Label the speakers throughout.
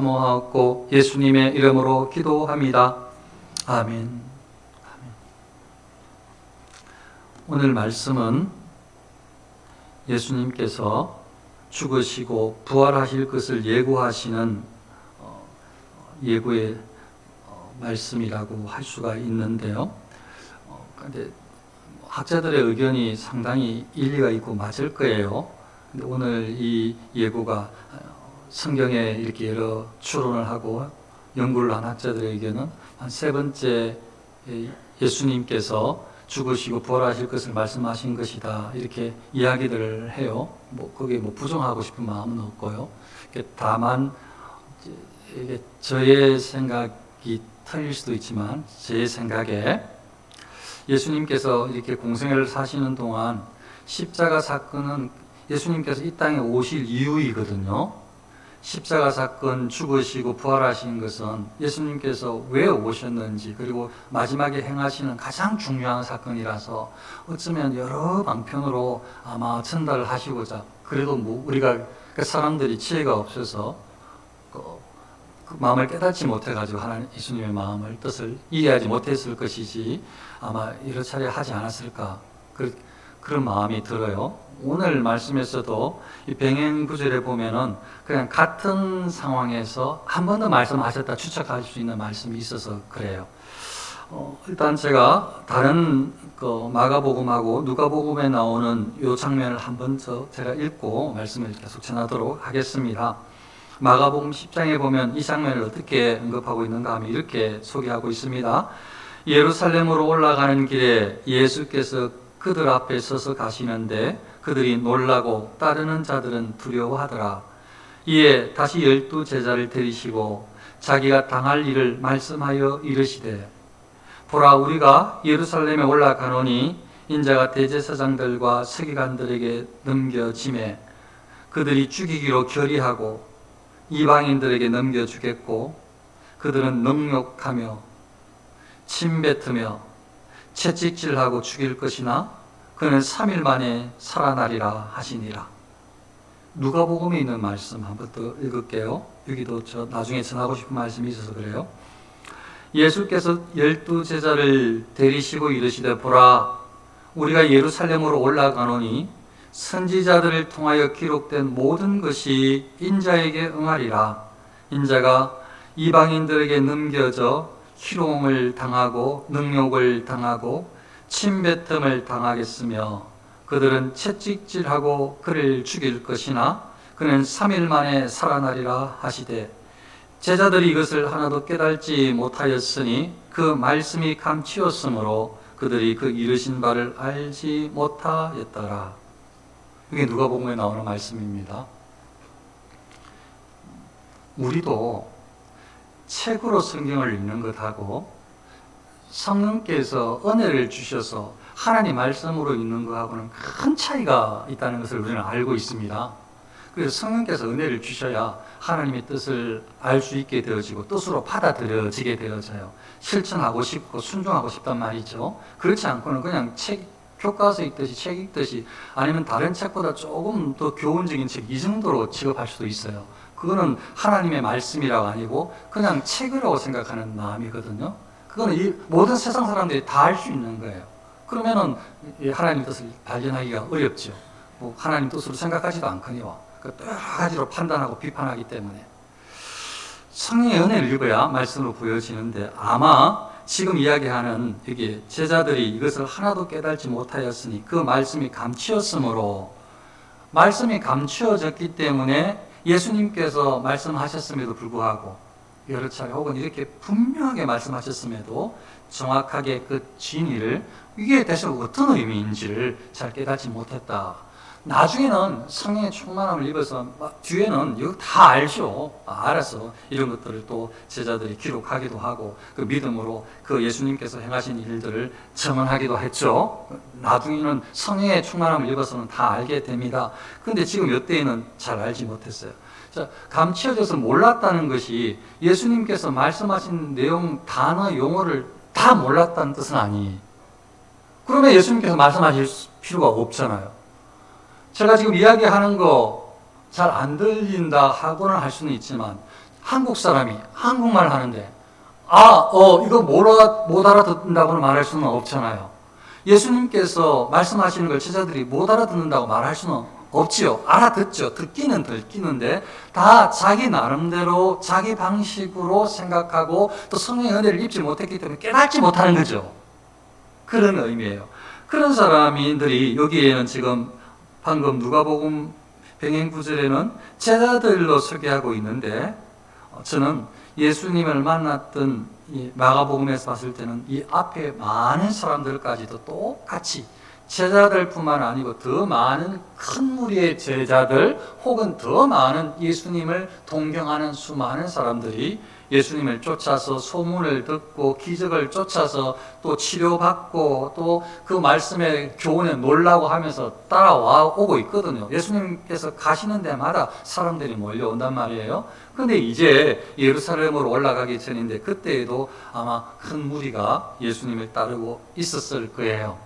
Speaker 1: 사모하고 예수님의 이름으로 기도합니다. 아멘. 오늘 말씀은 예수님께서 죽으시고 부활하실 것을 예고하시는 예고의 말씀이라고 할 수가 있는데요. 그런데 학자들의 의견이 상당히 일리가 있고 맞을 거예요. 근데 오늘 이 예고가 성경에 이렇게 여러 추론을 하고 연구를 한 학자들의 의견은 한 세 번째 예수님께서 죽으시고 부활하실 것을 말씀하신 것이다, 이렇게 이야기들을 해요. 거기에 부정하고 싶은 마음은 없고요. 다만 이게 저의 생각이 틀릴 수도 있지만 제 생각에 예수님께서 이렇게 공생애를 사시는 동안 십자가 사건은 예수님께서 이 땅에 오실 이유이거든요. 십자가 사건, 죽으시고 부활하신 것은 예수님께서 왜 오셨는지, 그리고 마지막에 행하시는 가장 중요한 사건이라서 어쩌면 여러 방편으로 아마 전달을 하시고자, 그래도 우리가 사람들이 지혜가 없어서 그 마음을 깨닫지 못해가지고 하나님 예수님의 마음을, 뜻을 이해하지 못했을 것이지 아마 여러 차례 하지 않았을까, 그런 마음이 들어요. 오늘 말씀에서도 이 병행 구절에 보면은 그냥 같은 상황에서 한 번 더 말씀하셨다 추측할 수 있는 말씀이 있어서 그래요. 일단 제가 다른 마가복음하고 누가복음에 나오는 이 장면을 한 번 더 제가 읽고 말씀을 계속 전하도록 하겠습니다. 마가복음 10장에 보면 이 장면을 어떻게 언급하고 있는가 하면 이렇게 소개하고 있습니다. 예루살렘으로 올라가는 길에 예수께서 그들 앞에 서서 가시는데 그들이 놀라고 따르는 자들은 두려워하더라. 이에 다시 12 제자를 데리시고 자기가 당할 일을 말씀하여 이르시되, 보라, 우리가 예루살렘에 올라가노니 인자가 대제사장들과 서기관들에게 넘겨지매 그들이 죽이기로 결의하고 이방인들에게 넘겨주겠고 그들은 능욕하며 침뱉으며 채찍질하고 죽일 것이나 그는 3일 만에 살아나리라 하시니라. 누가복음에 있는 말씀 한번 더 읽을게요. 여기도 저 나중에 전하고 싶은 말씀이 있어서 그래요. 예수께서 12 제자를 데리시고 이르시되, 보라, 우리가 예루살렘으로 올라가노니 선지자들을 통하여 기록된 모든 것이 인자에게 응하리라. 인자가 이방인들에게 넘겨져 희롱을 당하고 능욕을 당하고 침뱉음을 당하겠으며 그들은 채찍질하고 그를 죽일 것이나 그는 3일 만에 살아나리라 하시되, 제자들이 이것을 하나도 깨달지 못하였으니 그 말씀이 감추었으므로 그들이 그 이르신 바를 알지 못하였더라. 이게 누가복음에 나오는 말씀입니다. 우리도 책으로 성경을 읽는 것하고 성령께서 은혜를 주셔서 하나님 말씀으로 읽는 것하고는 큰 차이가 있다는 것을 우리는 알고 있습니다. 그래서 성령께서 은혜를 주셔야 하나님의 뜻을 알 수 있게 되어지고 뜻으로 받아들여지게 되어져요. 실천하고 싶고 순종하고 싶단 말이죠. 그렇지 않고는 그냥 교과서 읽듯이 책 읽듯이 아니면 다른 책보다 조금 더 교훈적인 책, 이 정도로 취급할 수도 있어요. 그거는 하나님의 말씀이라고 아니고 그냥 책이라고 생각하는 마음이거든요. 그거는 이 모든 세상 사람들이 다 알 수 있는 거예요. 그러면은 하나님 뜻을 발견하기가 어렵죠. 하나님 뜻으로 생각하지도 않거니와 여러 가지로 판단하고 비판하기 때문에 성령의 은혜를 읽어야 말씀으로 보여지는데, 아마 지금 이야기하는 여기 제자들이 이것을 하나도 깨달지 못하였으니 그 말씀이 감추었으므로, 말씀이 감추어졌기 때문에 예수님께서 말씀하셨음에도 불구하고 여러 차례 혹은 이렇게 분명하게 말씀하셨음에도 정확하게 그 진리를, 이게 대체 어떤 의미인지를 잘 깨닫지 못했다. 나중에는 성령의 충만함을 입어서 뒤에는 이거 다 알죠. 알아서 이런 것들을 또 제자들이 기록하기도 하고 그 믿음으로 그 예수님께서 행하신 일들을 증언하기도 했죠. 나중에는 성령의 충만함을 입어서는 다 알게 됩니다. 그런데 지금 이때에는 잘 알지 못했어요. 자, 감추어져서 몰랐다는 것이 예수님께서 말씀하신 내용, 단어, 용어를 다 몰랐다는 뜻은 아니에요. 그러면 예수님께서 말씀하실 필요가 없잖아요. 제가 지금 이야기하는 거 잘 안 들린다 하고는 할 수는 있지만 한국 사람이 한국말 하는데 이거 못 알아듣는다고는 말할 수는 없잖아요. 예수님께서 말씀하시는 걸 제자들이 못 알아듣는다고 말할 수는 없지요. 알아듣죠. 듣기는 듣기는데 다 자기 나름대로 자기 방식으로 생각하고 또 성령의 은혜를 입지 못했기 때문에 깨닫지 못하는 거죠. 그런 의미예요. 그런 사람들이 여기에는 지금 방금 누가복음 병행 구절에는 제자들로 소개하고 있는데 저는 예수님을 만났던 이 마가복음에서 봤을 때는 이 앞에 많은 사람들까지도 똑같이 제자들뿐만 아니고 더 많은 큰 무리의 제자들 혹은 더 많은 예수님을 동경하는 수많은 사람들이 예수님을 쫓아서 소문을 듣고 기적을 쫓아서 또 치료받고 또 그 말씀의 교훈에 놀라고 하면서 따라와 오고 있거든요. 예수님께서 가시는 데마다 사람들이 몰려온단 말이에요. 근데 이제 예루살렘으로 올라가기 전인데 그때에도 아마 큰 무리가 예수님을 따르고 있었을 거예요.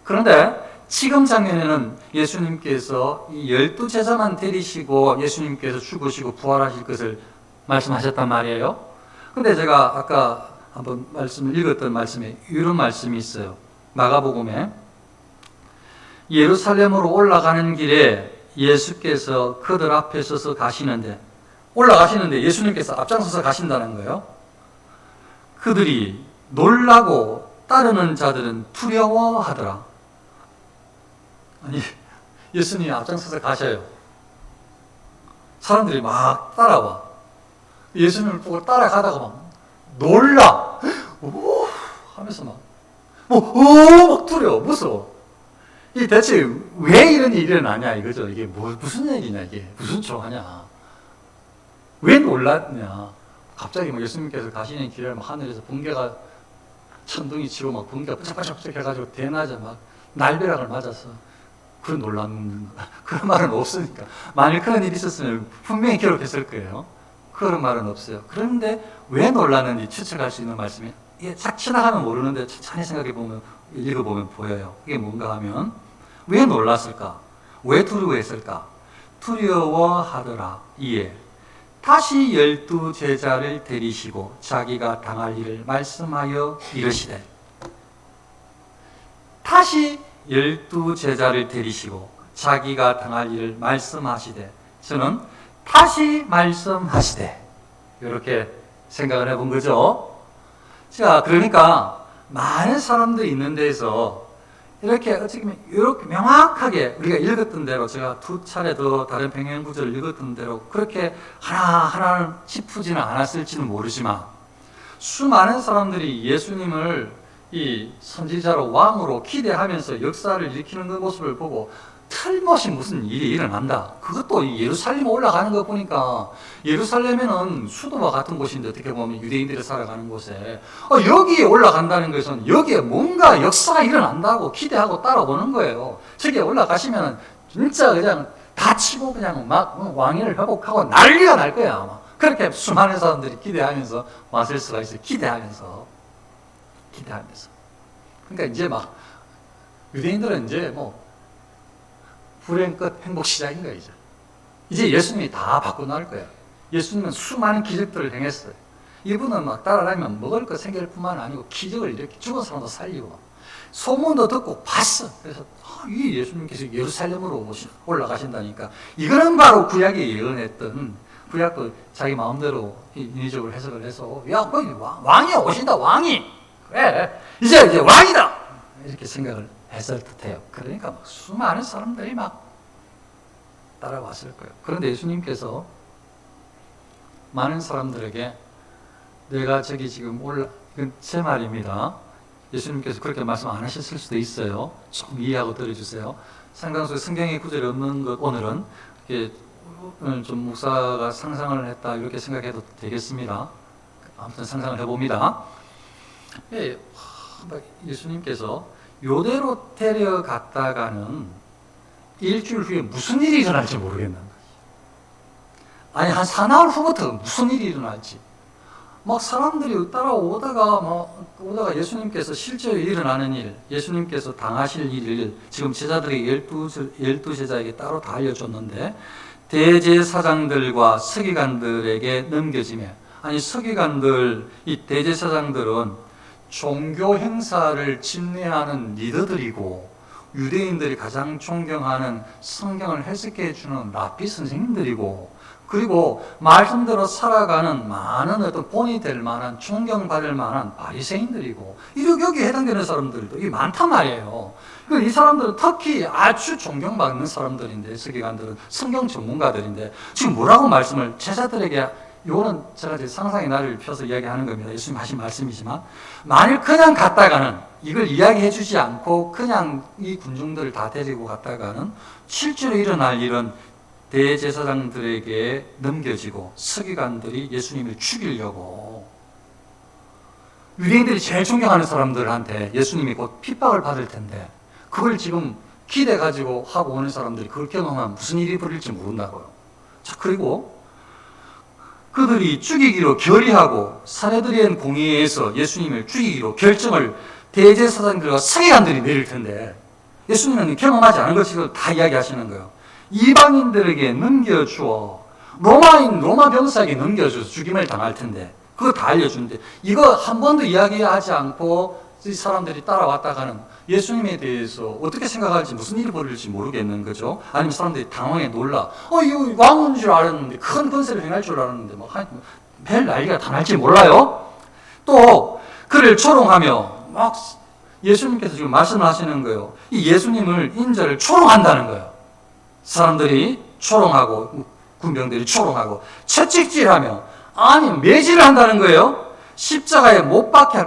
Speaker 1: 그런데 지금 장면에는 예수님께서 이 12제자만 데리시고 예수님께서 죽으시고 부활하실 것을 말씀하셨단 말이에요. 근데 제가 아까 한번 말씀을 읽었던 말씀에 이런 말씀이 있어요. 마가복음에 예루살렘으로 올라가는 길에 예수께서 그들 앞에 서서 올라가시는데 예수님께서 앞장서서 가신다는 거예요. 그들이 놀라고 따르는 자들은 두려워하더라. 아니, 예수님이 앞장서서 가셔요. 사람들이 막 따라와. 예수님을 보고 따라가다가 막 놀라! 오! 하면서 막 두려워, 무서워. 이 대체 왜 이런 일이 일어나냐 이거죠. 이게 무슨 일이냐, 이게. 무슨 초하냐. 왜 놀랐냐. 갑자기 막 예수님께서 가시는 길에 막 하늘에서 번개가 천둥이 치고 막 번개가 반짝반짝 해가지고 대낮에 막 날벼락을 맞아서 그런 놀란 그런 말은 없으니까. 만일 그런 일이 있었으면 분명히 기록했을 거예요. 그런 말은 없어요. 그런데 왜 놀랐는지 추측할 수 있는 말씀이 이게 싹 지나가면 모르는데 천천히 생각해보면 읽어보면 보여요. 이게 뭔가 하면 왜 놀랐을까? 왜 두려워했을까? 두려워하더라. 이에 다시 12제자를 데리시고 자기가 당할 일을 말씀하여 이르시되 다시 12제자를 데리시고 자기가 당할 일을 말씀하시되 저는 다시 말씀하시되 이렇게 생각을 해본 거죠. 자, 그러니까 많은 사람들이 있는 데에서 이렇게 어떻게 보면 이렇게 명확하게 우리가 읽었던 대로 제가 2차례 더 다른 병행 구절을 읽었던 대로 그렇게 하나하나는 짚지는 않았을지는 모르지만 수많은 사람들이 예수님을 이 선지자로 왕으로 기대하면서 역사를 일으키는 그 모습을 보고 틀림없이 무슨 일이 일어난다. 그것도 예루살렘에 올라가는 거 보니까 예루살렘에는 수도와 같은 곳인데 어떻게 보면 유대인들이 살아가는 곳에 여기에 올라간다는 것은 여기에 뭔가 역사가 일어난다고 기대하고 따라오는 거예요. 저기에 올라가시면 진짜 그냥 다치고 그냥 막 왕위를 회복하고 난리가 날 거야 아마. 그렇게 수많은 사람들이 기대하면서 왔을 수가 있어요. 기대하면서. 그러니까 이제 막 유대인들은 이제 불행 끝 행복 시작인 거예요. 이제 예수님이 다 바꿔 나올 거예요. 예수님은 수많은 기적들을 행했어요. 이분은 막 따라다니면 먹을 거 생길 뿐만 아니고 기적을 이렇게 죽은 사람도 살리고 소문도 듣고 봤어. 그래서 이 예수님께서 예루살렘으로 올라가신다니까 이거는 바로 구약에 예언했던 구약도 자기 마음대로 인위적으로 해석을 해서 왕이 오신다 왕이 그래 이제 왕이다 이렇게 생각을 했을 듯해요. 그러니까 막 수많은 사람들이 막 따라왔을 거예요. 그런데 예수님께서 많은 사람들에게 내가 저기 지금 이건 제 말입니다. 예수님께서 그렇게 말씀 안 하셨을 수도 있어요. 좀 이해하고 들어주세요. 상당 속 성경의 구절이 없는 것 오늘은 오늘 좀 목사가 상상을 했다 이렇게 생각해도 되겠습니다. 아무튼 상상을 해봅니다. 예수님께서 요대로 데려갔다가는 일주일 후에 무슨 일이 일어날지 모르겠는 거지. 아니 한 사나흘 후부터 무슨 일이 일어날지. 막 사람들이 오다가 예수님께서 실제로 일어나는 일, 예수님께서 당하실 일을 지금 제자들에게 12제자에게 따로 다 알려줬는데 대제사장들과 서기관들에게 넘겨지며, 아니 서기관들, 이 대제사장들은 종교 행사를 집례하는 리더들이고 유대인들이 가장 존경하는 성경을 해석해 주는 랍비 선생님들이고, 그리고 말씀대로 살아가는 많은 어떤 본이 될 만한 존경받을 만한 바리새인들이고, 여기 해당되는 사람들도 많단 말이에요. 이 사람들은 특히 아주 존경받는 사람들인데, 서기관들은 성경 전문가들인데 지금 뭐라고 말씀을 제자들에게, 이거는 제가 제 상상의 나를 펴서 이야기하는 겁니다. 예수님 하신 말씀이지만, 만일 그냥 갔다가는, 이걸 이야기해 주지 않고 그냥 이 군중들을 다 데리고 갔다가는 실제로 일어날 일은 대제사장들에게 넘겨지고 서기관들이 예수님을 죽이려고, 유대인들이 제일 존경하는 사람들한테 예수님이 곧 핍박을 받을 텐데, 그걸 지금 기대 가지고 하고 오는 사람들이 그걸 경험하면 무슨 일이 벌일지 모른다고요. 자, 그리고 그들이 죽이기로 결의하고 사내들의 공의에서 예수님을 죽이기로 결정을 대제사장들과 서기관들이 내릴 텐데, 예수님은 경험하지 않은 것을 다 이야기하시는 거예요. 이방인들에게 넘겨주어 로마 병사에게 넘겨줘서 죽임을 당할 텐데, 그거 다 알려주는데, 이거 한 번도 이야기하지 않고 이 사람들이 따라왔다가는 예수님에 대해서 어떻게 생각할지, 무슨 일이 벌어질지 모르겠는 거죠. 아니면 사람들이 당황해 놀라, 이거 왕인 줄 알았는데, 큰 권세를 행할 줄 알았는데 별 난리가 다 날지 몰라요. 또 그를 조롱하며 막 예수님께서 지금 말씀하시는 거예요. 이 예수님을, 인자를 조롱한다는 거예요. 사람들이 조롱하고, 군병들이 조롱하고 채찍질하며, 아니 매질을 한다는 거예요. 십자가에 못 박게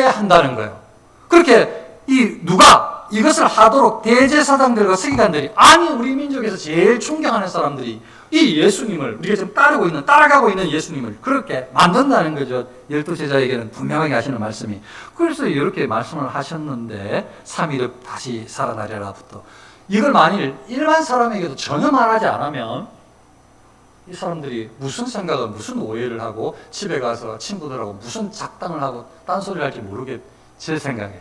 Speaker 1: 한다는 거예요. 그렇게 누가 이것을 하도록 대제사장들과 서기관들이, 아니 우리 민족에서 제일 존경하는 사람들이 이 예수님을, 우리가 지금 따라가고 있는 예수님을 그렇게 만든다는 거죠. 12제자에게는 분명하게 하시는 말씀이. 그래서 이렇게 말씀을 하셨는데, 3일에 다시 살아나리라부터, 이걸 만일 일반 사람에게도 전혀 말하지 않으면 이 사람들이 무슨 생각을, 무슨 오해를 하고 집에 가서 친구들하고 무슨 작당을 하고 딴소리를 할지 모르겠, 제 생각에.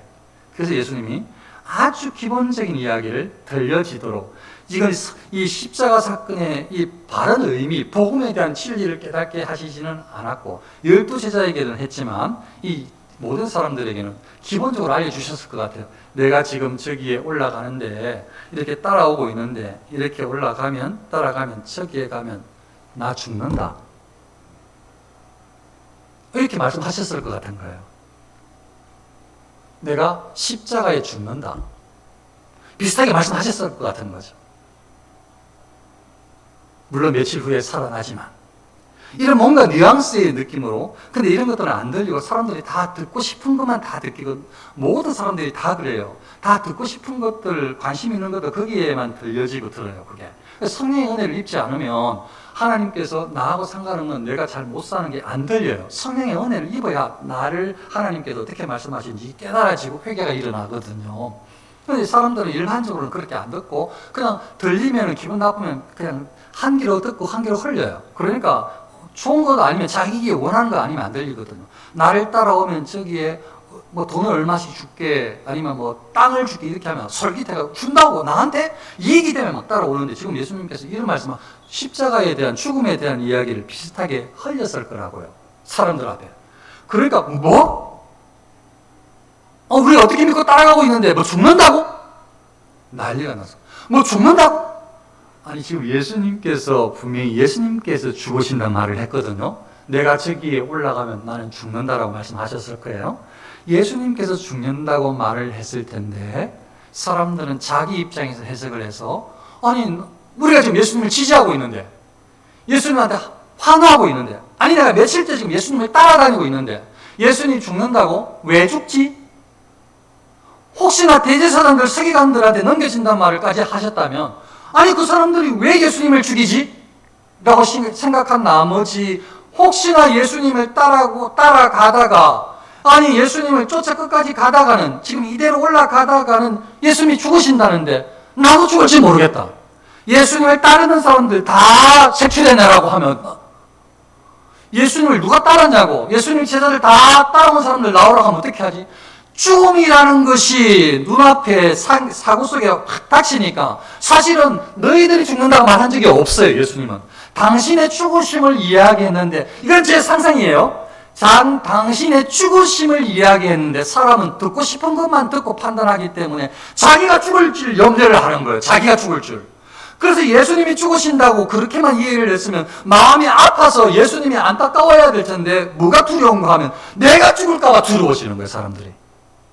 Speaker 1: 그래서 예수님이 아주 기본적인 이야기를 들려지도록, 이건 이 십자가 사건의 이 바른 의미, 복음에 대한 진리를 깨닫게 하시지는 않았고, 12제자에게는 했지만 이 모든 사람들에게는 기본적으로 알려주셨을 것 같아요. 내가 지금 저기에 올라가는데, 이렇게 따라오고 있는데, 이렇게 따라가면 저기에 가면 나 죽는다, 이렇게 말씀하셨을 것 같은 거예요. 내가 십자가에 죽는다, 비슷하게 말씀하셨을 것 같은 거죠. 물론 며칠 후에 살아나지만, 이런 뭔가 뉘앙스의 느낌으로. 근데 이런 것들은 안 들리고 사람들이 다 듣고 싶은 것만 다 듣기고, 모든 사람들이 다 그래요. 다 듣고 싶은 것들, 관심 있는 것들 거기에만 들려지고 들어요. 그게 성령의 은혜를 입지 않으면 하나님께서 나하고 상관없는 내가 잘 못 사는 게 안 들려요. 성령의 은혜를 입어야 나를 하나님께서 어떻게 말씀하시는지 깨달아지고 회개가 일어나거든요. 그런데 사람들은 일반적으로는 그렇게 안 듣고 그냥 들리면 기분 나쁘면 그냥 한 귀로 듣고 한 귀로 흘려요. 그러니까 좋은 거 아니면 자기가 원하는 거 아니면 안 들리거든요. 나를 따라오면 저기에 뭐 돈을 얼마씩 줄게, 아니면 뭐 땅을 줄게, 이렇게 하면 솔깃해가 준다고 나한테 이익이 되면 막 따라오는데, 지금 예수님께서 이런 말씀은 십자가에 대한, 죽음에 대한 이야기를 비슷하게 흘렸을 거라고요, 사람들 앞에. 그러니까 우리 어떻게 믿고 따라가고 있는데 뭐 죽는다고? 난리가 났어. 뭐 죽는다고? 아니 지금 예수님께서 분명히 예수님께서 죽으신다는 말을 했거든요. 내가 저기에 올라가면 나는 죽는다라고 말씀하셨을 거예요. 예수님께서 죽는다고 말을 했을 텐데, 사람들은 자기 입장에서 해석을 해서, 아니 우리가 지금 예수님을 지지하고 있는데, 예수님한테 환호하고 있는데, 아니 내가 며칠째 지금 예수님을 따라다니고 있는데 예수님 죽는다고? 왜 죽지? 혹시나 대제사장들, 서기관들한테 넘겨진다는 말을까지 하셨다면, 아니 그 사람들이 왜 예수님을 죽이지? 라고 생각한 나머지, 혹시나 예수님을 따라가다가, 아니 예수님을 쫓아 끝까지 가다가는, 지금 이대로 올라가다가는 예수님이 죽으신다는데 나도 죽을지 모르겠다, 예수님을 따르는 사람들 다 색출해내라고 하면, 예수님을 누가 따랐냐고, 예수님 제자들 다 따라온 사람들 나오라고 하면 어떻게 하지? 죽음이라는 것이 눈앞에 사고 속에 확 닥치니까 사실은 너희들이 죽는다고 말한 적이 없어요. 예수님은 당신의 죽으심을 이야기했는데, 이건 제 상상이에요. 당신의 죽으심을 이야기했는데 사람은 듣고 싶은 것만 듣고 판단하기 때문에 자기가 죽을 줄 염려를 하는 거예요. 자기가 죽을 줄. 그래서 예수님이 죽으신다고 그렇게만 이해를 했으면 마음이 아파서 예수님이 안타까워야 될 텐데, 뭐가 두려운가 하면 내가 죽을까 봐 두려워지는 거예요. 사람들이.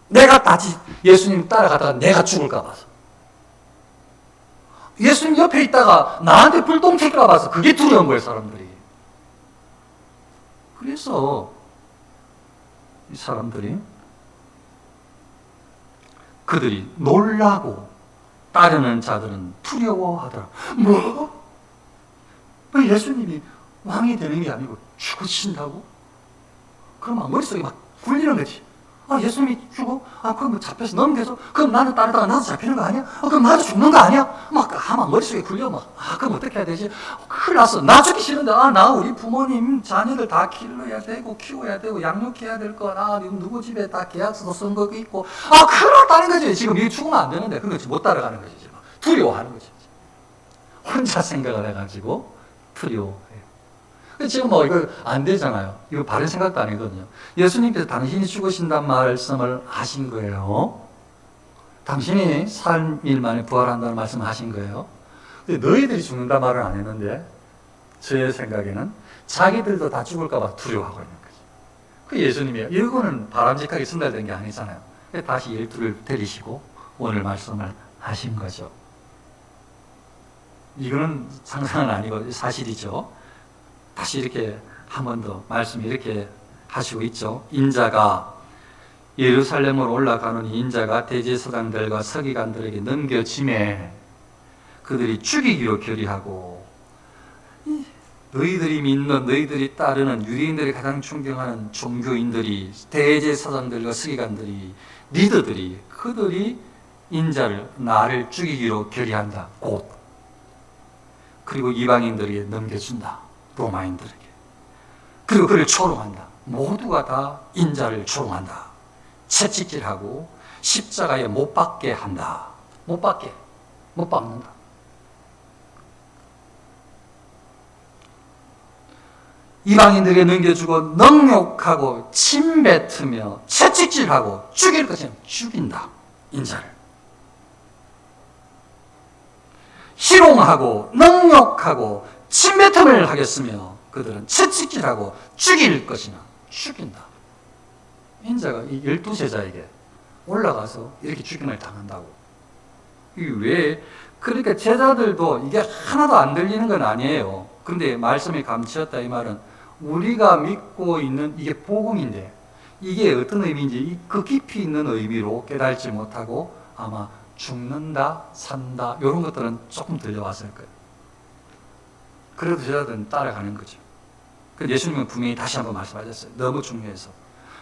Speaker 1: 내가 다시 예수님 따라가다가 내가 죽을까 봐서, 예수님 옆에 있다가 나한테 불똥 튈까 봐서 그게 두려운 거예요. 사람들이. 그래서 이 사람들이, 그들이 놀라고 따르는 자들은 두려워하더라. 뭐 예수님이 왕이 되는 게 아니고 죽으신다고? 그럼 머릿속에 막 굴리는 거지. 예수님이 죽어? 그럼 뭐 잡혀서 넘겨서? 그럼 나는 따르다가 나도 잡히는 거 아니야? 그럼 나도 죽는 거 아니야? 막 머릿속에 굴려. 그럼 어떻게 해야 되지? 큰일 났어. 나 죽기 싫은데, 나 우리 부모님 자녀들 다 길러야 되고, 키워야 되고, 양육해야 될 거, 누구 집에 다 계약서도 쓴 거 있고, 큰일 났다는 거지. 지금 이게 죽으면 안 되는데. 그렇지. 못 따라가는 거지. 지금. 두려워하는 거지. 혼자 생각을 해가지고 두려워해요. 지금 이거 안 되잖아요. 이거 바른 생각도 아니거든요. 예수님께서 당신이 죽으신다는 말씀을 하신 거예요. 당신이 3일 만에 부활한다는 말씀을 하신 거예요. 근데 너희들이 죽는다 말을 안 했는데, 제 생각에는 자기들도 다 죽을까 봐 두려워하고 있는 거죠. 그 예수님이 이거는 바람직하게 전달된 게 아니잖아요. 다시 열두를 데리시고 오늘 말씀을 하신 거죠. 이거는 상상은 아니고 사실이죠. 다시 이렇게 한 번 더 말씀이 이렇게 하시고 있죠. 인자가 예루살렘으로 올라가는 인자가 대제사장들과 서기관들에게 넘겨짐에 그들이 죽이기로 결의하고, 너희들이 믿는, 너희들이 따르는 유대인들이 가장 존경하는 종교인들이, 대제사장들과 서기관들이, 리더들이, 그들이 나를 죽이기로 결의한다. 곧. 그리고 이방인들에게 넘겨준다. 로마인들에게. 그리고 그를 조롱한다. 모두가 다 인자를 조롱한다. 채찍질하고 십자가에 못 박게 한다. 못 박는다. 이방인들에게 넘겨주고 능욕하고 침뱉으며 채찍질하고 죽일 것이면 죽인다. 인자를. 희롱하고 능욕하고 침뱉음을 하겠으며 그들은 채찍질하고 죽일 것이나 죽인다. 인자가 이 12제자에게 올라가서 이렇게 죽임을 당한다고. 이게 왜? 그러니까 제자들도 이게 하나도 안 들리는 건 아니에요. 그런데 말씀이 감추었다 이 말은 우리가 믿고 있는 이게 복음인데, 이게 어떤 의미인지 그 깊이 있는 의미로 깨달지 못하고 아마 죽는다, 산다 이런 것들은 조금 들려왔을 거예요. 그래도 제자들은 따라가는 거죠. 예수님은 분명히 다시 한번 말씀하셨어요. 너무 중요해서.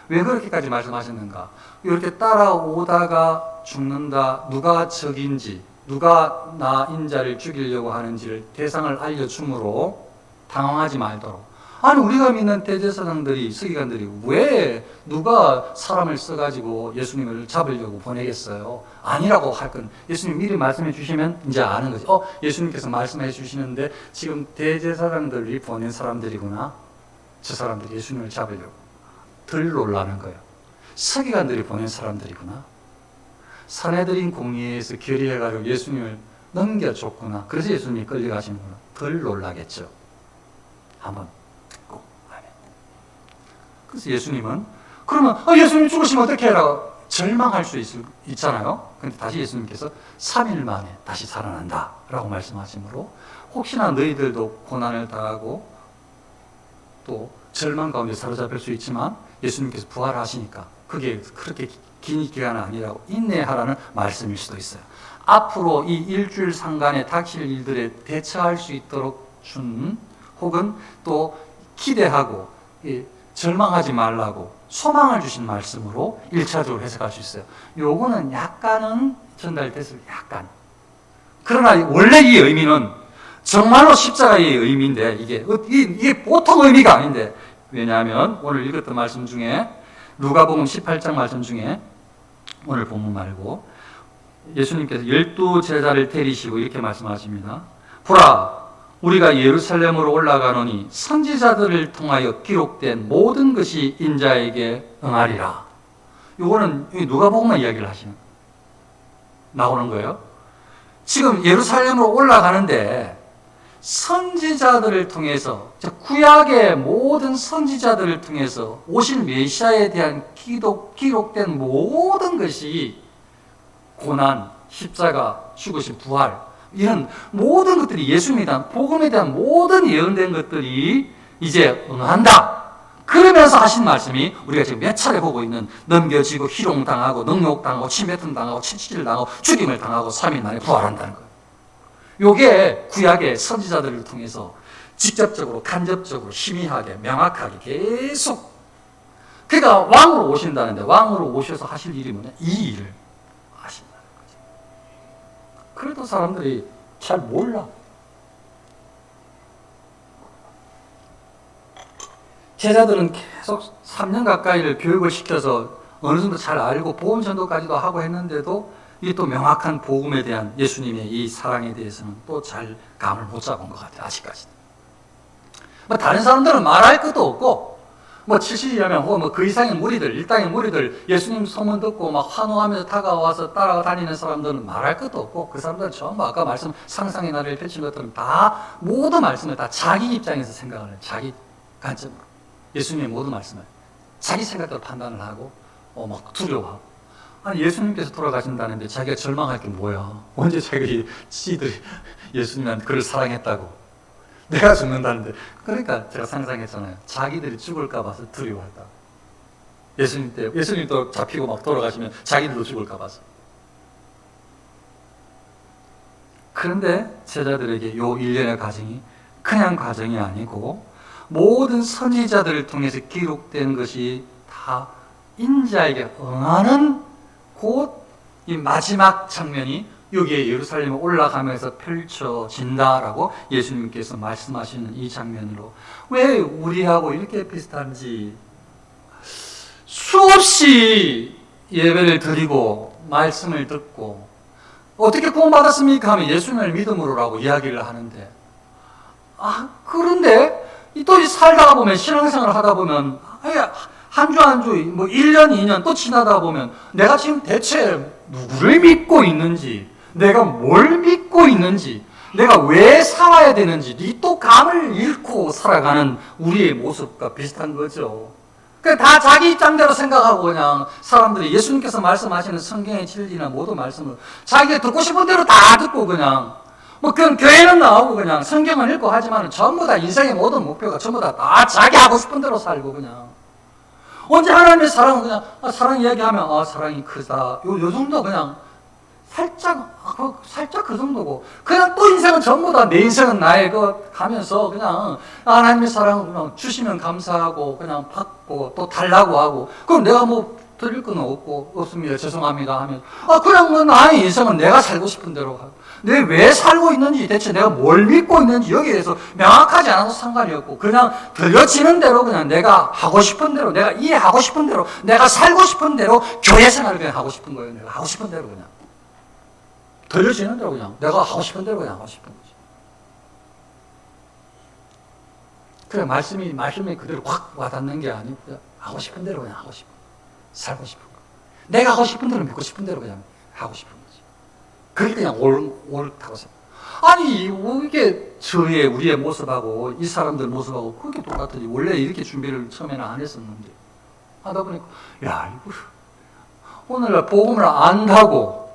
Speaker 1: 왜 그렇게까지 말씀하셨는가? 이렇게 따라오다가 죽는다, 누가 적인지, 누가 나 인자를 죽이려고 하는지를 대상을 알려주므로 당황하지 말도록. 아니 우리가 믿는 대제사장들이, 서기관들이 왜 누가 사람을 써가지고 예수님을 잡으려고 보내겠어요? 아니라고 할 건 예수님 미리 말씀해 주시면 이제 아는 거죠. 예수님께서 말씀해 주시는데 지금 대제사장들이 보낸 사람들이구나. 저 사람들이 예수님을 잡으려고. 덜 놀라는 거예요. 서기관들이 보낸 사람들이구나. 산헤드린 공의회에서 결의해가지고 예수님을 넘겨줬구나. 그래서 예수님이 끌려가시는구나. 덜 놀라겠죠. 한번 듣고 하면. 그래서 예수님은 그러면 예수님 죽으시면 어떻게 해라고 절망할 수 있잖아요. 그런데 다시 예수님께서 3일 만에 다시 살아난다 라고 말씀하시므로 혹시나 너희들도 고난을 당하고 또 절망 가운데 사로잡힐 수 있지만 예수님께서 부활하시니까 그게 그렇게 긴 기간은 아니라고 인내하라는 말씀일 수도 있어요. 앞으로 이 일주일 상간에 닥칠 일들에 대처할 수 있도록 준, 혹은 또 기대하고 절망하지 말라고 소망을 주신 말씀으로 1차적으로 해석할 수 있어요. 요거는 약간은 전달됐을 약간. 그러나 원래 이 의미는 정말로 십자가의 의미인데 이게 보통 의미가 아닌데, 왜냐하면 오늘 읽었던 말씀 중에 누가복음 18장 말씀 중에 오늘 본문 말고 예수님께서 12제자를 데리시고 이렇게 말씀하십니다. 보라, 우리가 예루살렘으로 올라가노니 선지자들을 통하여 기록된 모든 것이 인자에게 응하리라. 이거는 누가복음만 이야기를 하시는 나오는 거예요. 지금 예루살렘으로 올라가는데 선지자들을 통해서, 구약의 모든 선지자들을 통해서 오신 메시아에 대한 기록된 모든 것이 고난, 십자가, 죽으신 부활, 이런 모든 것들이 예수님에 대한 복음에 대한 모든 예언된 것들이 이제 응한다. 그러면서 하신 말씀이 우리가 지금 몇 차례 보고 있는 넘겨지고 희롱당하고 능욕당하고 침뱉음당하고 채찍질당하고 죽임을 당하고 3일 만에 부활한다는 거예요. 요게 구약의 선지자들을 통해서 직접적으로 간접적으로 희미하게 명확하게 계속, 그러니까 왕으로 오신다는데 왕으로 오셔서 하실 일이 뭐냐? 이 일을 하신다는 거죠. 그래도 사람들이 잘 몰라. 제자들은 계속 3년 가까이를 교육을 시켜서 어느 정도 잘 알고 보험 전도까지도 하고 했는데도 이게 또 명확한 복음에 대한 예수님의 이 사랑에 대해서는 또 잘 감을 못 잡은 것 같아요. 아직까지는. 뭐 다른 사람들은 말할 것도 없고, 뭐 70여명 혹은 뭐 그 이상의 무리들, 일당의 무리들, 예수님 소문 듣고 막 환호하면서 다가와서 따라다니는 사람들은 말할 것도 없고, 그 사람들은 전부 아까 말씀 상상의 나라를 펼친 것들은 다 모든 말씀을 다 자기 입장에서 생각을 해요. 자기 관점으로. 예수님의 모든 말씀을 자기 생각대로 판단을 하고 막 두려워하고. 아니 예수님께서 돌아가신다는데 자기가 절망할 게 뭐야? 언제 자기 지들이 예수님한테 그를 사랑했다고? 내가 죽는다는데. 그러니까 제가 상상했잖아요. 자기들이 죽을까 봐서 두려워했다. 예수님도 잡히고 막 돌아가시면 자기들도 죽을까 봐서. 그런데 제자들에게 요 일련의 과정이 그냥 과정이 아니고 모든 선지자들을 통해서 기록된 것이 다 인자에게 응하는 곧 이 마지막 장면이 여기에 예루살렘에 올라가면서 펼쳐진다라고 예수님께서 말씀하시는 이 장면으로, 왜 우리하고 이렇게 비슷한지, 수없이 예배를 드리고 말씀을 듣고 어떻게 구원받았습니까 하면 예수님을 믿음으로라고 이야기를 하는데, 그런데 또 살다가 보면, 신앙생활을 하다 보면 한 주 한 주, 뭐 1년, 2년 또 지나다 보면 내가 지금 대체 누구를 믿고 있는지, 내가 뭘 믿고 있는지, 내가 왜 살아야 되는지 이 또 감을 잃고 살아가는 우리의 모습과 비슷한 거죠. 그러니까 다 자기 입장대로 생각하고 그냥 사람들이 예수님께서 말씀하시는 성경의 진리나 모든 말씀을 자기가 듣고 싶은 대로 다 듣고 그냥 뭐 그냥 교회는 나오고 그냥 성경은 읽고 하지만 전부 다 인생의 모든 목표가 전부 다 자기 하고 싶은 대로 살고 그냥 언제 하나님의 사랑은 그냥 사랑 이야기하면 사랑이 크다 요 정도 그냥 살짝 그 정도고 그냥 또 인생은 전부 다 내 인생은 나의 것 하면서 그냥 하나님의 사랑을 그냥 주시면 감사하고 그냥 받고 또 달라고 하고 그럼 내가 뭐 드릴 건 없습니다 죄송합니다 하면 그냥 뭐 나의 인생은 내가 살고 싶은 대로 하고 내가 왜 살고 있는지 대체 내가 뭘 믿고 있는지 여기에 대해서 명확하지 않아도 상관이 없고 그냥 들려지는 대로 그냥 내가 하고 싶은 대로 내가 이해하고 싶은 대로 내가 살고 싶은 대로 교회 생활을 그냥 하고 싶은 거예요. 내가 하고 싶은 대로 그냥 들려지는 대로 그냥 내가 하고 싶은 대로 그냥 하고 싶은 거지. 그래 말씀이 그대로 확 와닿는 게 아니고 하고 싶은 대로 그냥 하고 싶은 거. 살고 싶은 거. 내가 하고 싶은 대로 믿고 싶은 대로 그냥 하고 싶은 거지. 그게 그냥 옳다고 생각. 아니 이게 우리의 모습하고 이 사람들 모습하고 그게 똑같으니 원래 이렇게 준비를 처음에는 안 했었는데 하다 보니까 야 이거 오늘날 복음을 안다고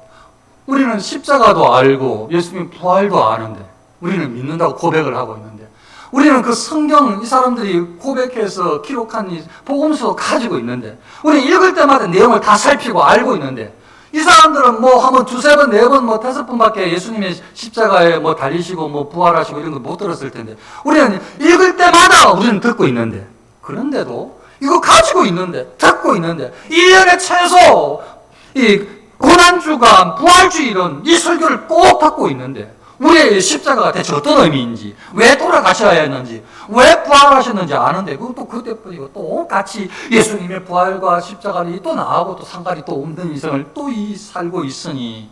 Speaker 1: 우리는 십자가도 알고 예수님 부활도 아는데 우리는 믿는다고 고백을 하고 있는데 우리는 그 성경 이 사람들이 고백해서 기록한 이 복음서 가지고 있는데 우리는 읽을 때마다 내용을 다 살피고 알고 있는데 이 사람들은 뭐 한번 두세 번, 네 번, 뭐 다섯 번밖에 예수님의 십자가에 뭐 달리시고 뭐 부활하시고 이런 거 못 들었을 텐데 우리는 읽을 때마다 우리는 듣고 있는데 그런데도 이거 가지고 있는데 듣고 있는데 1년에 최소 이 고난주간, 부활주일은 이 설교를 꼭 받고 있는데 우리의 십자가가 대체 어떤 의미인지, 왜 돌아가셔야 했는지, 왜 부활하셨는지 아는데, 그것도 그때뿐이고, 또 같이 예수님의 부활과 십자가를 또 나하고 또 상관이 또 없는 인생을 또 살고 있으니,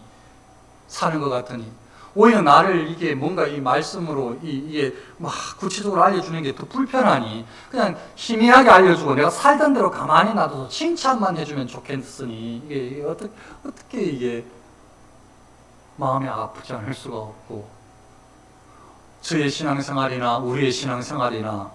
Speaker 1: 사는 것 같으니, 오히려 나를 이게 뭔가 이 말씀으로 이게 막 구체적으로 알려주는 게 더 불편하니, 그냥 희미하게 알려주고 내가 살던 대로 가만히 놔둬서 칭찬만 해주면 좋겠으니, 이게 어떻게 이게 마음이 아프지 않을 수가 없고, 저의 신앙생활이나 우리의 신앙생활이나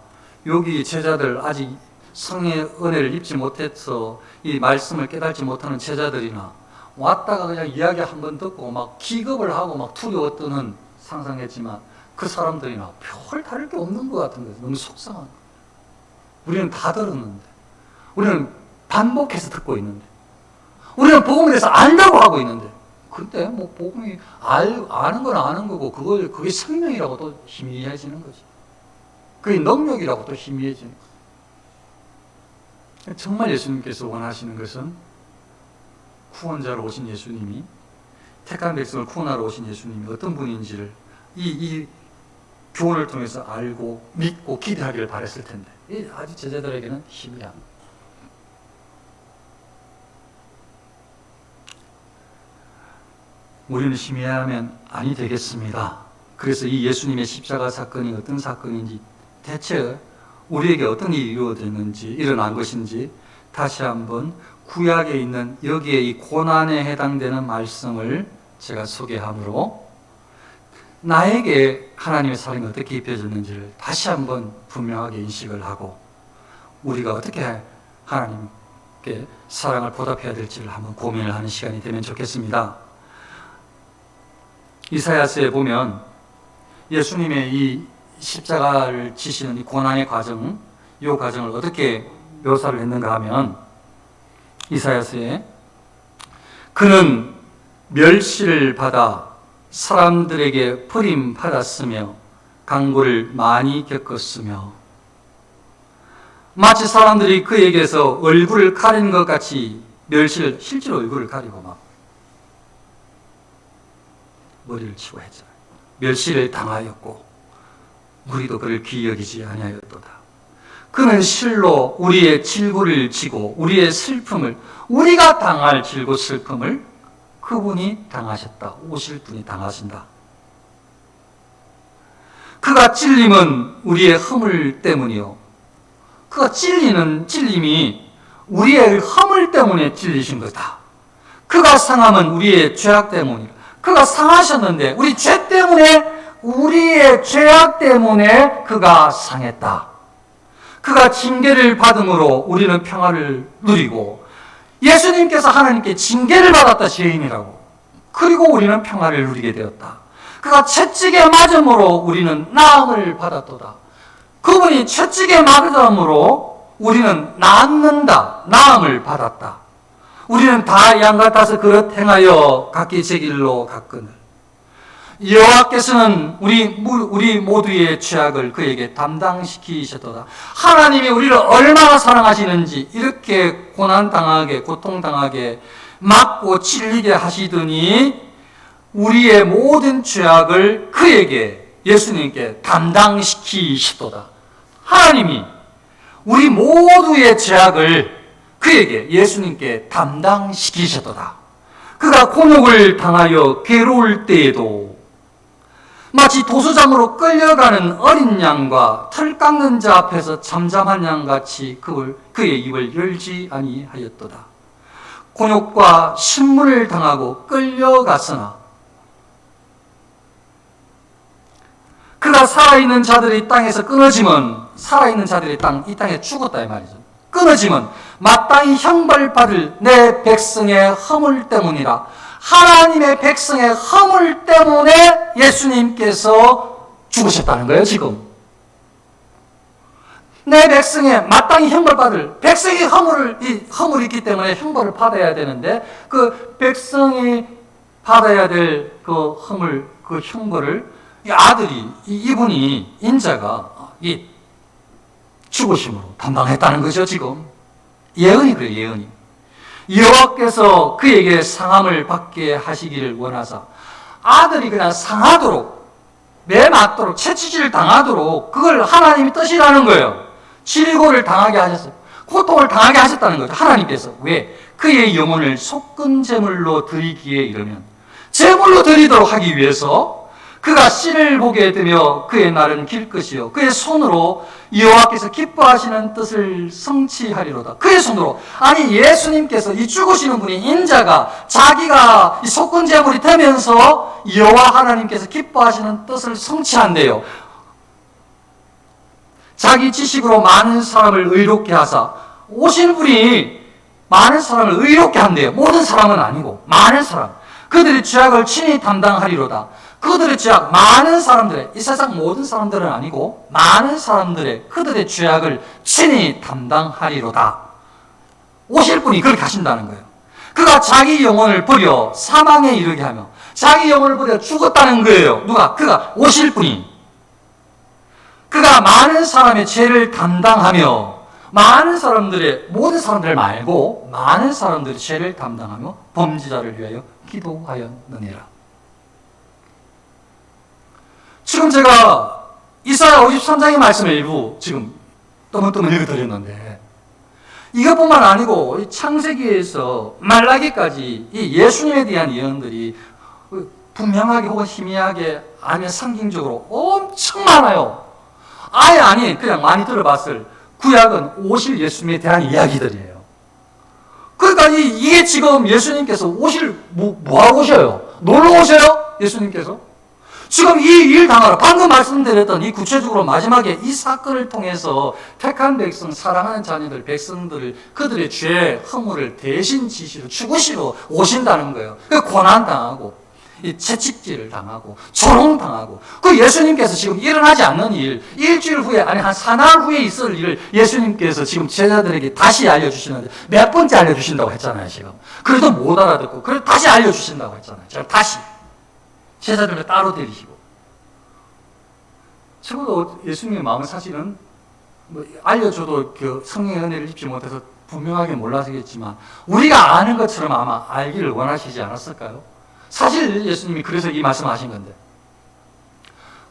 Speaker 1: 여기 제자들 아직 성의 은혜를 입지 못해서 이 말씀을 깨닫지 못하는 제자들이나 왔다가 그냥 이야기 한 번 듣고 막 기겁을 하고 막 두려워 떠는 상상했지만 그 사람들이나 별 다를 게 없는 것 같은 거예요. 너무 속상한 거예요. 우리는 다 들었는데, 우리는 반복해서 듣고 있는데, 우리는 복음에 대해서 안다고 하고 있는데, 근데 뭐 복음이 아는 건 아는 거고 그게 생명이라고 또 희미해지는 거지. 그게 능력이라고 또 희미해지는 거지. 정말 예수님께서 원하시는 것은 구원자로 오신 예수님이, 택한 백성을 구원하러 오신 예수님이 어떤 분인지를 이 교훈을 통해서 알고 믿고 기대하기를 바랬을 텐데, 이 아주 제자들에게는 희미한. 우리는 희미하면 아니 되겠습니다. 그래서 이 예수님의 십자가 사건이 어떤 사건인지, 대체 우리에게 어떤 일이 이루어졌는지, 일어난 것인지 다시 한번 구약에 있는 여기에 이 고난에 해당되는 말씀을 제가 소개함으로 나에게 하나님의 사랑이 어떻게 입혀졌는지를 다시 한번 분명하게 인식을 하고, 우리가 어떻게 하나님께 사랑을 보답해야 될지를 한번 고민을 하는 시간이 되면 좋겠습니다. 이사야서에 보면 예수님의 이 십자가를 지시는 이 고난의 과정, 이 과정을 어떻게 묘사를 했는가 하면, 이사야서에 그는 멸시를 받아 사람들에게 버림받았으며 강고를 많이 겪었으며, 마치 사람들이 그에게서 얼굴을 가린 것 같이 멸시를, 실제로 얼굴을 가리고 막 머리를 치고 했잖아요. 멸시를 당하였고 우리도 그를 귀히 여기지 아니하였도다. 그는 실로 우리의 질고를 지고 우리의 슬픔을, 우리가 당할 질고 슬픔을 그분이 당하셨다. 오실 분이 당하신다. 그가 찔림은 우리의 허물 때문이요. 그가 찔림이 우리의 허물 때문에 찔리신 거다. 그가 상함은 우리의 죄악 때문이다. 그가 상하셨는데 우리 죄 때문에, 우리의 죄악 때문에 그가 상했다. 그가 징계를 받음으로 우리는 평화를 누리고, 예수님께서 하나님께 징계를 받았다, 죄인이라고. 그리고 우리는 평화를 누리게 되었다. 그가 채찍에 맞음으로 우리는 나음을 받았도다. 그분이 채찍에 맞음으로 우리는 낫는다, 나음을 받았다. 우리는 다 양 같아서 그릇 행하여 각기 제 길로 갔거늘 여호와께서는 우리 모두의 죄악을 그에게 담당시키셨도다. 하나님이 우리를 얼마나 사랑하시는지 이렇게 고난당하게, 고통당하게, 맞고 찔리게 하시더니 우리의 모든 죄악을 그에게, 예수님께 담당시키시도다. 하나님이 우리 모두의 죄악을 그에게, 예수님께 담당시키셨도다. 그가 곤욕을 당하여 괴로울 때에도 마치 도수장으로 끌려가는 어린 양과 털 깎는 자 앞에서 잠잠한 양같이 그의 입을 열지 아니하였도다. 곤욕과 신문을 당하고 끌려갔으나 그가 살아있는 자들이 땅에서 끊어지면, 살아있는 자들이 이 땅에 죽었다 이 말이죠. 끊어지면 마땅히 형벌받을 내 백성의 허물 때문이라. 하나님의 백성의 허물 때문에 예수님께서 죽으셨다는 거예요, 지금. 내 백성의 마땅히 형벌받을, 백성이 허물이 있기 때문에 형벌을 받아야 되는데, 그 백성이 받아야 될 그 허물, 그 형벌을 이 아들이, 이분이, 인자가 이 죽으심으로 담당했다는 거죠, 지금. 예언이 그래요, 예언이. 여호와께서 그에게 상함을 받게 하시기를 원하사 아들이 그냥 상하도록 매 맞도록 채찍질 당하도록 그걸 하나님이 뜻이라는 거예요. 질고를 당하게 하셨어요. 고통을 당하게 하셨다는 거죠. 하나님께서. 왜? 그의 영혼을 속근 제물로 드리기에 이르면 제물로 드리도록 하기 위해서 그가 씨를 보게 되며 그의 날은 길 것이요 그의 손으로 여호와께서 기뻐하시는 뜻을 성취하리로다. 그의 손으로. 아니 예수님께서 이 죽으시는 분이 인자가 자기가 이 속근 제물이 되면서 여호와 하나님께서 기뻐하시는 뜻을 성취한대요. 자기 지식으로 많은 사람을 의롭게 하사 오신 분이 많은 사람을 의롭게 한대요. 모든 사람은 아니고 많은 사람. 그들의 죄악을 친히 담당하리로다. 그들의 죄악, 많은 사람들의, 이 세상 모든 사람들은 아니고 많은 사람들의 그들의 죄악을 친히 담당하리로다. 오실 분이 그렇게 하신다는 거예요. 그가 자기 영혼을 버려 사망에 이르게 하며 자기 영혼을 버려 죽었다는 거예요. 누가? 그가 오실 분이. 그가 많은 사람의 죄를 담당하며 많은 사람들의, 모든 사람들 말고 많은 사람들의 죄를 담당하며 범죄자를 위하여 기도하였느니라. 지금 제가 이사야 53장의 말씀을 일부 지금 떠문떠문 읽어드렸는데 이것뿐만 아니고 이 창세기에서 말라기까지 이 예수님에 대한 예언들이 분명하게 혹은 희미하게 아니면 상징적으로 엄청 많아요. 아예 아닌 그냥 많이 들어봤을 구약은 오실 예수님에 대한 이야기들이에요. 그러니까 이게 지금 예수님께서 오실 뭐하러 오셔요? 놀러 오셔요? 예수님께서? 지금 이 일 당하러 방금 말씀드렸던 이 구체적으로 마지막에 이 사건을 통해서 택한 백성, 사랑하는 자녀들, 백성들을 그들의 죄, 허물을 대신 지시로 죽으시러 오신다는 거예요. 그 고난당하고 이 채찍질을 당하고 조롱당하고 그 예수님께서 지금 일어나지 않는 일, 일주일 후에 아니 한 사날 후에 있을 일을 예수님께서 지금 제자들에게 다시 알려주시는데 몇 번째 알려주신다고 했잖아요. 지금 그래도 못 알아듣고 그래도 다시 알려주신다고 했잖아요. 제가 다시 제자들을 따로 데리시고. 적어도 예수님의 마음은 사실은 뭐 알려줘도 그 성령의 은혜를 입지 못해서 분명하게 몰라서겠지만 우리가 아는 것처럼 아마 알기를 원하시지 않았을까요? 사실 예수님이 그래서 이 말씀하신 건데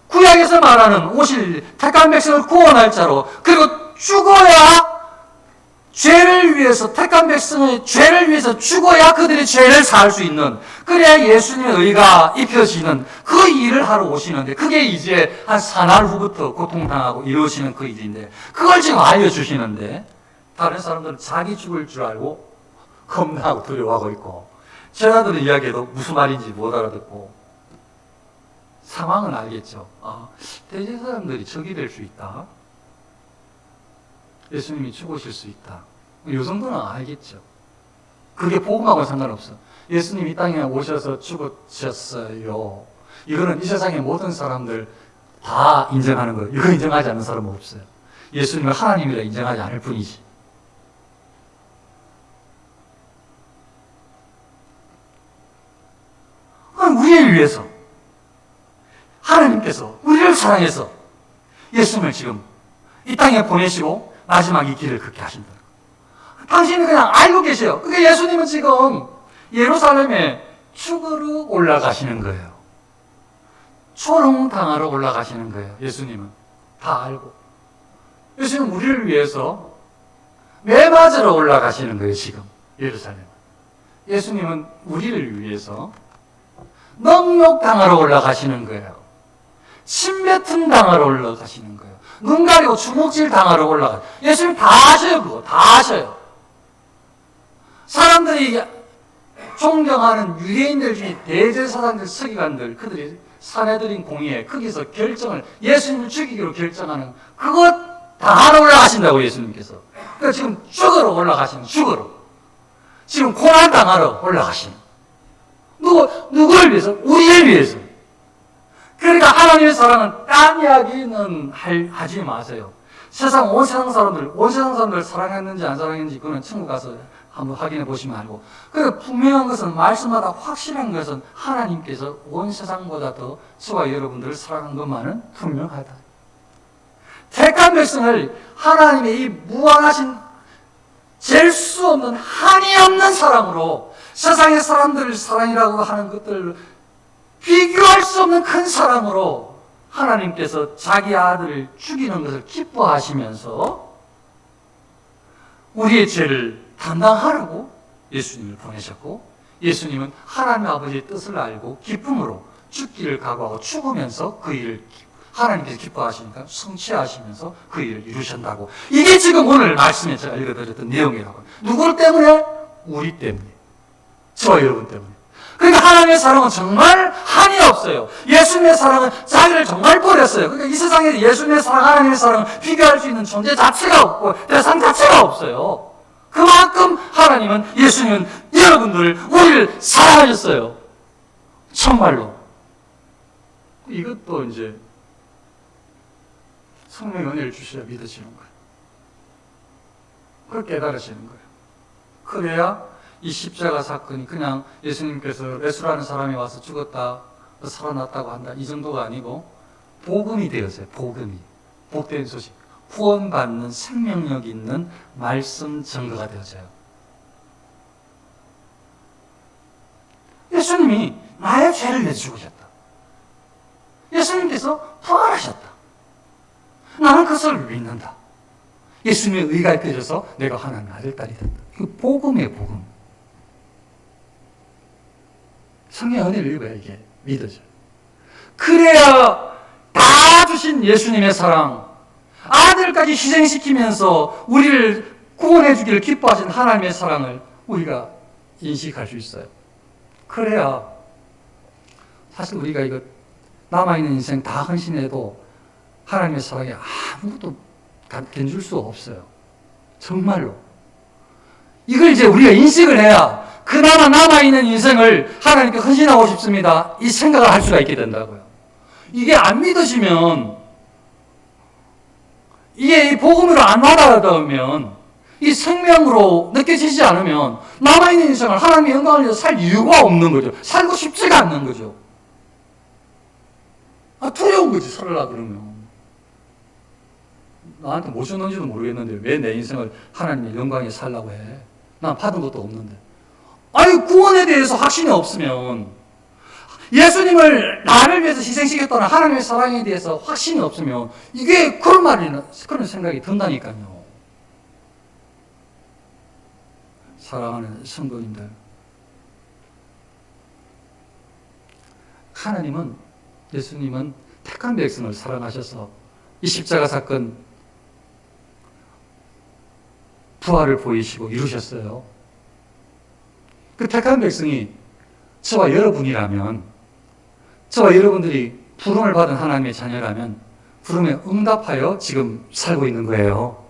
Speaker 1: 구약에서 말하는 오실 택한 백성을 구원할 자로 그리고 죽어야 죄를 위해서 택한 백성의 죄를 위해서 죽어야 그들의 죄를 사할 수 있는 그래야 예수님의 의가 입혀지는 그 일을 하러 오시는데 그게 이제 한 사날 후부터 고통당하고 이루어지는 그 일인데 그걸 지금 알려주시는데 다른 사람들은 자기 죽을 줄 알고 겁나고 두려워하고 있고 제자들의 이야기도 무슨 말인지 못 알아듣고 상황은 알겠죠. 대제사장들이 적이 될 수 있다. 예수님이 죽으실 수 있다. 이 정도는 알겠죠. 그게 복음하고는 상관없어. 예수님이 이 땅에 오셔서 죽으셨어요. 이거는 이 세상의 모든 사람들 다 인정하는 거예요. 이거 인정하지 않는 사람은 없어요. 예수님을 하나님이라 인정하지 않을 뿐이지. 우리를 위해서 하나님께서 우리를 사랑해서 예수님을 지금 이 땅에 보내시고 마지막 이 길을 걷게 하신다. 당신은 그냥 알고 계세요. 그게 예수님은 지금 예루살렘에 죽으러 올라가시는 거예요. 초롱당하러 올라가시는 거예요. 예수님은 다 알고. 예수님은 우리를 위해서 매 맞으러 올라가시는 거예요. 지금 예루살렘. 예수님은 우리를 위해서 넉넉당하러 올라가시는 거예요. 침뱉음 당하러 올라가시는 거예요. 눈 가리고 주먹질 당하러 올라가요. 예수님 다 아셔요. 그거 다 아셔요. 사람들이 존경하는 유대인들 중에 대제사장들, 서기관들 그들이 사내들인 공의에 거기서 결정을 예수님을 죽이기로 결정하는 그것 다 하러 올라가신다고 예수님께서. 그러니까 지금 죽으러 올라가시는 죽으러. 지금 고난 당하러 올라가시는. 누구를 위해서? 우리를 위해서. 그러니까 하나님의 사랑은 딴 이야기는 하지 마세요. 온 세상 사람들 사랑했는지 안 사랑했는지 그거는 천국 가서 한번 확인해 보시면 알고. 그러니까 분명한 것은 말씀마다 확실한 것은 하나님께서 온 세상보다 더 저와 여러분들을 사랑한 것만은 분명하다. 택한 백성을 하나님의 이 무한하신 잴 수 없는 한이 없는 사랑으로 세상의 사람들을 사랑이라고 하는 것들 비교할 수 없는 큰 사랑으로 하나님께서 자기 아들을 죽이는 것을 기뻐하시면서 우리의 죄를 담당하라고 예수님을 보내셨고, 예수님은 하나님 아버지의 뜻을 알고 기쁨으로 죽기를 각오하고 죽으면서 그 일을 하나님께서 기뻐하시니까 성취하시면서 그 일을 이루신다고. 이게 지금 오늘 말씀에 제가 읽어드렸던 내용이라고요. 누구 때문에? 우리 때문에. 저와 여러분 때문에. 그러니까 하나님의 사랑은 정말 한이 없어요. 예수님의 사랑은 자기를 정말 버렸어요. 그러니까 이 세상에 예수님의 사랑, 하나님의 사랑은 비교할 수 있는 존재 자체가 없고 대상 자체가 없어요. 그만큼 하나님은, 예수님은 여러분들, 우리를 사랑하셨어요. 정말로. 이것도 이제 성령의 은혜를 주셔야 믿어지는 거예요. 그걸 깨달으시는 거예요. 그래야 이 십자가 사건이 그냥 예수님께서 레수라는 사람이 와서 죽었다, 살아났다고 한다, 이 정도가 아니고 복음이 되었어요. 복음이. 복된 소식. 구원받는 생명력 있는 말씀 증거가 되어져요. 예수님이 나의 죄를 내어 죽으셨다. 예수님께서 부활하셨다. 나는 그것을 믿는다. 예수님의 의가 입혀져서 내가 하나님의 아들, 딸이 된다. 이거 복음이에요, 복음. 성경의 은혜를 읽어야 이게 믿어져요. 그래야 다 주신 예수님의 사랑, 아들까지 희생시키면서 우리를 구원해 주기를 기뻐하신 하나님의 사랑을 우리가 인식할 수 있어요. 그래야 사실 우리가 이거 남아있는 인생 다 헌신해도 하나님의 사랑에 아무것도 견줄 수 없어요. 정말로. 이걸 이제 우리가 인식을 해야 그나마 남아있는 인생을 하나님께 헌신하고 싶습니다, 이 생각을 할 수가 있게 된다고요. 이게 안 믿으시면, 이게 이 복음으로 안 와닿으면, 이 생명으로 느껴지지 않으면 남아있는 인생을 하나님의 영광을 위해서 살 이유가 없는 거죠. 살고 싶지가 않는 거죠. 두려운 거지, 살으려고 그러면. 나한테 뭐 줬는지도 모르겠는데 왜 내 인생을 하나님의 영광에 살라고 해? 난 받은 것도 없는데. 아니, 구원에 대해서 확신이 없으면, 예수님을 나를 위해서 희생시켰다는 하나님의 사랑에 대해서 확신이 없으면 이게 그런 말이나 그런 생각이 든다니까요. 사랑하는 성도님들, 하나님은, 예수님은 택한 백성을 사랑하셔서 이 십자가 사건 부활을 보이시고 이루셨어요. 그 택한 백성이 저와 여러분이라면, 저와 여러분들이 부름을 받은 하나님의 자녀라면 부름에 응답하여 지금 살고 있는 거예요.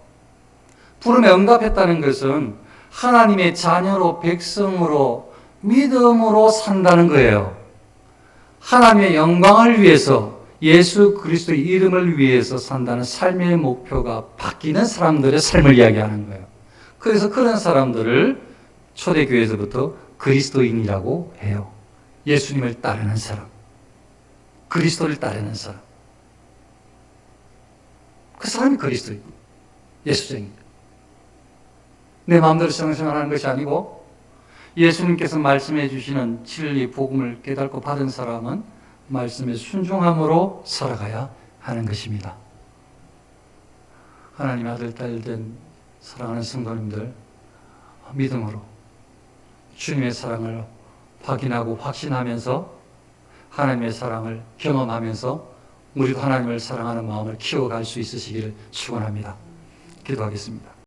Speaker 1: 부름에 응답했다는 것은 하나님의 자녀로, 백성으로, 믿음으로 산다는 거예요. 하나님의 영광을 위해서, 예수 그리스도의 이름을 위해서 산다는 삶의 목표가 바뀌는 사람들의 삶을 이야기하는 거예요. 그래서 그런 사람들을 초대교회에서부터 그리스도인이라고 해요. 예수님을 따르는 사람, 그리스도를 따르는 사람. 그 사람이 그리스도인, 예수쟁입니다. 내 마음대로 신앙생활하는 것이 아니고 예수님께서 말씀해 주시는 진리 복음을 깨닫고 받은 사람은 말씀에 순종함으로 살아가야 하는 것입니다. 하나님 아들, 딸 된 사랑하는 성도님들, 믿음으로 주님의 사랑을 확인하고 확신하면서 하나님의 사랑을 경험하면서 우리도 하나님을 사랑하는 마음을 키워갈 수 있으시기를 축원합니다. 기도하겠습니다.